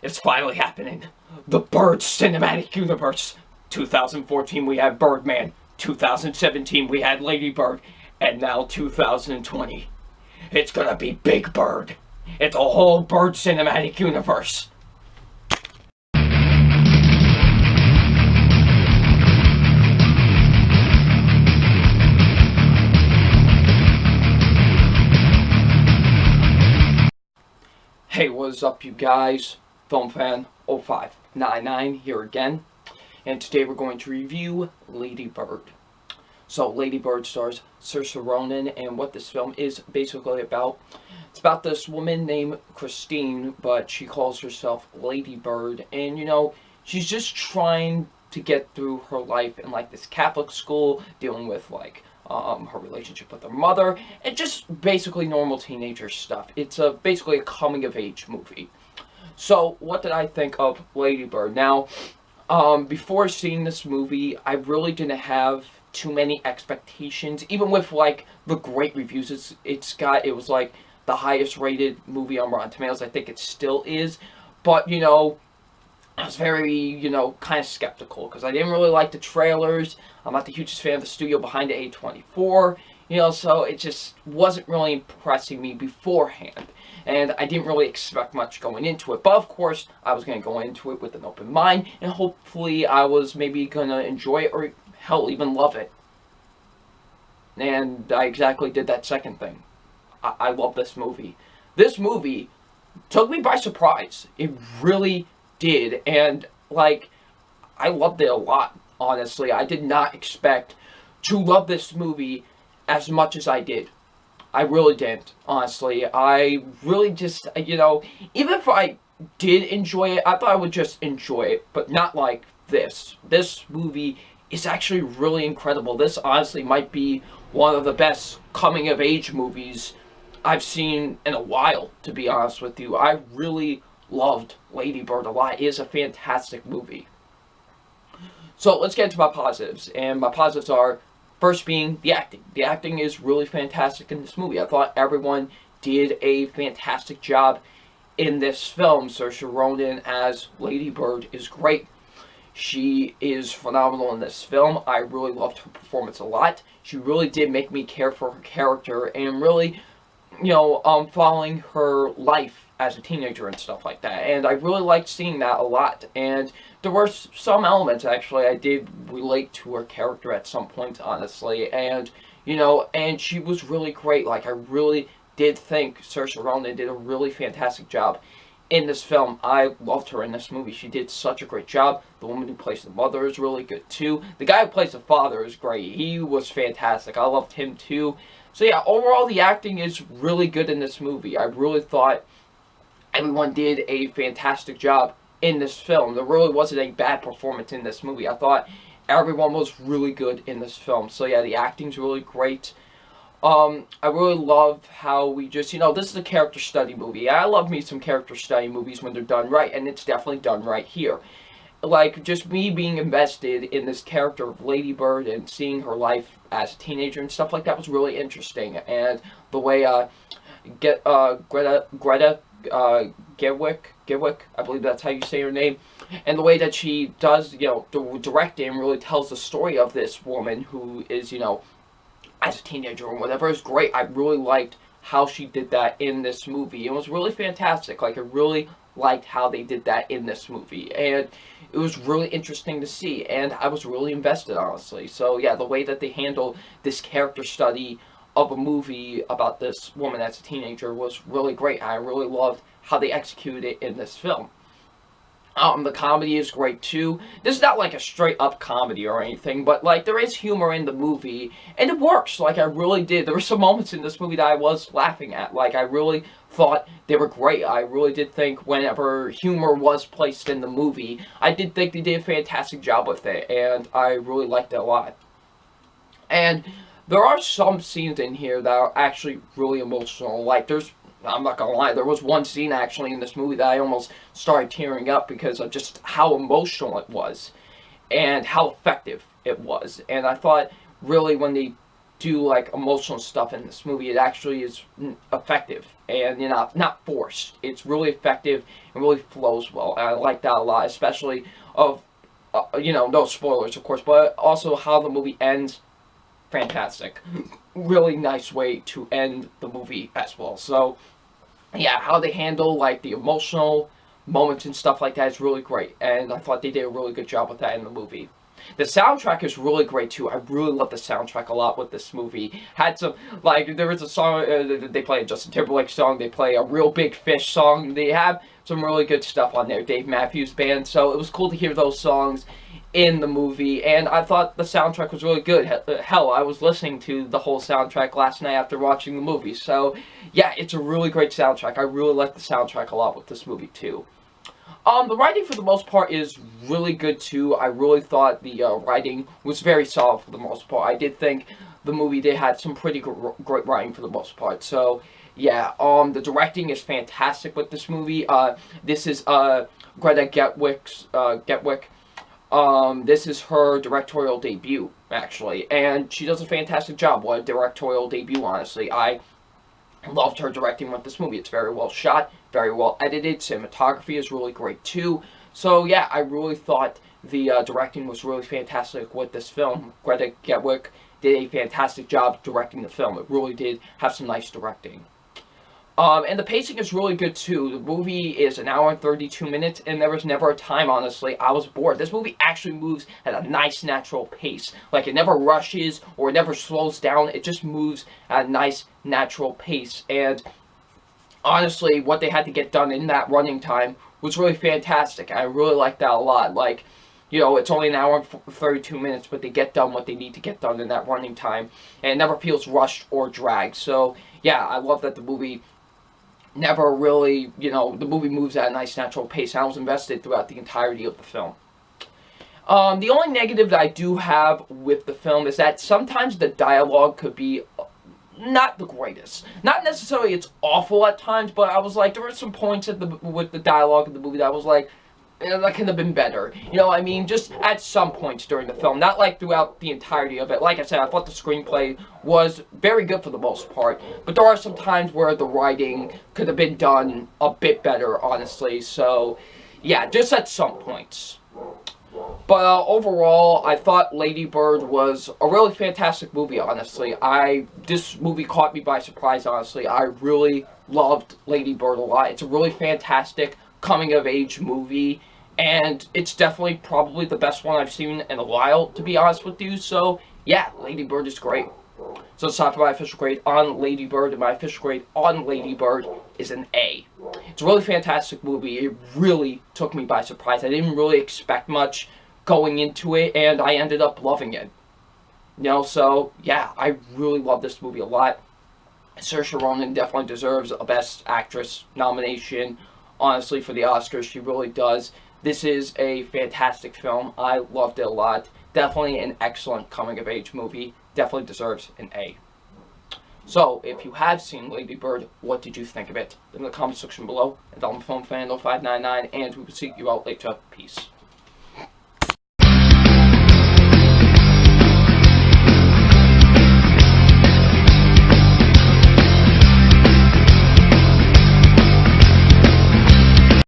It's finally happening. The Bird Cinematic Universe. 2014 we had Birdman. 2017 we had Lady Bird. And now 2020. It's gonna be Big Bird. It's a whole Bird Cinematic Universe. Hey, what's up, you guys? FilmFan0599 here again, and today we're going to review Lady Bird. So, Lady Bird stars Saoirse Ronan, and what this film is basically about, it's about this woman named Christine, but she calls herself Lady Bird, and she's just trying to get through her life in like this Catholic school, dealing with her relationship with her mother, and just basically normal teenager stuff. It's basically a coming-of-age movie. So, what did I think of Lady Bird? Now, before seeing this movie, I really didn't have too many expectations, even with like the great reviews it was like the highest rated movie on Rotten Tomatoes. I think it still is, but I was very, kind of skeptical because I didn't really like the trailers. I'm not the hugest fan of the studio behind it, A24, so it just wasn't really impressing me beforehand. And I didn't really expect much going into it. But of course, I was going to go into it with an open mind, and hopefully I was maybe going to enjoy it or hell, even love it. And I exactly did that second thing. I love this movie. This movie took me by surprise. It really did, and I loved it a lot. Honestly, I did not expect to love this movie as much as I did. I really didn't, honestly. I really just, even if I did enjoy it, I thought I would just enjoy it, but not like this. This movie is actually really incredible. This honestly might be one of the best coming-of-age movies I've seen in a while, to be honest with you. I really loved Lady Bird a lot. It is a fantastic movie. So let's get into my positives. And my positives are, first being the acting. The acting is really fantastic in this movie. I thought everyone did a fantastic job in this film. Saoirse Ronan as Lady Bird is great. She is phenomenal in this film. I really loved her performance a lot. She really did make me care for her character and really, following her life as a teenager and stuff like that. And I really liked seeing that a lot. And there were some elements, actually, I did relate to her character at some point, honestly. And, and she was really great. I really did think Saoirse Ronan did a really fantastic job in this film. I loved her in this movie. She did such a great job. The woman who plays the mother is really good, too. The guy who plays the father is great. He was fantastic. I loved him, too. So, yeah, overall, the acting is really good in this movie. I really thought everyone did a fantastic job in this film. There really wasn't a bad performance in this movie. I thought everyone was really good in this film. So yeah, the acting's really great. I really love how we just, this is a character study movie. I love me some character study movies when they're done right, and it's definitely done right here. Just me being invested in this character of Lady Bird and seeing her life as a teenager and stuff like that was really interesting. And the way, Greta Gerwig, I believe that's how you say her name, and the way that she does, direct and really tells the story of this woman who is, as a teenager or whatever, is great. I really liked how she did that in this movie. It was really fantastic. I really liked how they did that in this movie, and it was really interesting to see, and I was really invested, honestly. So yeah, the way that they handled this character study of a movie about this woman as a teenager was really great. I really loved how they executed it in this film. The comedy is great too. This is not like a straight up comedy or anything, but there is humor in the movie, and it works. I really did. There were some moments in this movie that I was laughing at. I really thought they were great. I really did think whenever humor was placed in the movie, I did think they did a fantastic job with it, and I really liked it a lot. And there are some scenes in here that are actually really emotional. I'm not gonna lie, there was one scene actually in this movie that I almost started tearing up because of just how emotional it was and how effective it was. And I thought really when they do like emotional stuff in this movie. It actually is effective and not forced. It's really effective and really flows well. And I like that a lot, especially of no spoilers of course, but also how the movie ends. Fantastic, really nice way to end the movie as well. So yeah, how they handle like the emotional moments and stuff like that is really great, and I thought they did a really good job with that in the movie. The soundtrack is really great too. I really love the soundtrack a lot with this movie. Had some, like, there was a song, they play a Justin Timberlake song, they play a Real Big Fish song, they have some really good stuff on there, Dave Matthews Band, so it was cool to hear those songs in the movie, and I thought the soundtrack was really good. Hell, I was listening to the whole soundtrack last night after watching the movie, so yeah, it's a really great soundtrack. I really like the soundtrack a lot with this movie too. The writing for the most part is really good too. I really thought the writing was very solid for the most part. I did think the movie did have some pretty great writing for the most part. So yeah, the directing is fantastic with this movie. This is Greta Gerwig. This is her directorial debut actually, and she does a fantastic job. What a directorial debut, honestly. I loved her directing with this movie. It's very well shot, very well edited. Cinematography is really great too. So yeah, I really thought the directing was really fantastic with this film. Greta Gerwig did a fantastic job directing the film. It really did have some nice directing. And the pacing is really good too. The movie is an hour and 32 minutes, and there was never a time, honestly, I was bored. This movie actually moves at a nice, natural pace. Like, it never rushes or it never slows down. It just moves at a nice, natural pace. And honestly, what they had to get done in that running time was really fantastic. I really like that a lot. Like, it's only an hour and 32 minutes, but they get done what they need to get done in that running time. And it never feels rushed or dragged. So, yeah, I love that the movie never really, the movie moves at a nice natural pace. I was invested throughout the entirety of the film. The only negative that I do have with the film is that sometimes the dialogue could be not the greatest. Not necessarily it's awful at times, but I was like, there were some points with the dialogue in the movie that I was like, that could have been better. I mean, just at some points during the film. Not like throughout the entirety of it. Like I said, I thought the screenplay was very good for the most part. But there are some times where the writing could have been done a bit better, honestly. So, yeah, just at some points. But overall, I thought Lady Bird was a really fantastic movie, honestly. This movie caught me by surprise, honestly. I really loved Lady Bird a lot. It's a really fantastic coming-of-age movie, and it's definitely probably the best one I've seen in a while, to be honest with you. So, yeah, Lady Bird is great. So it's time for my official grade on Lady Bird, and my official grade on Lady Bird is an A. It's a really fantastic movie. It really took me by surprise. I didn't really expect much going into it, and I ended up loving it. So, yeah, I really love this movie a lot. Saoirse Ronan definitely deserves a Best Actress nomination. Honestly, for the Oscars, she really does. This is a fantastic film. I loved it a lot. Definitely an excellent coming-of-age movie. Definitely deserves an A. So, if you have seen Lady Bird, what did you think of it? In the comment section below. And I'm FilmFan0599, and we will see you out later. Peace.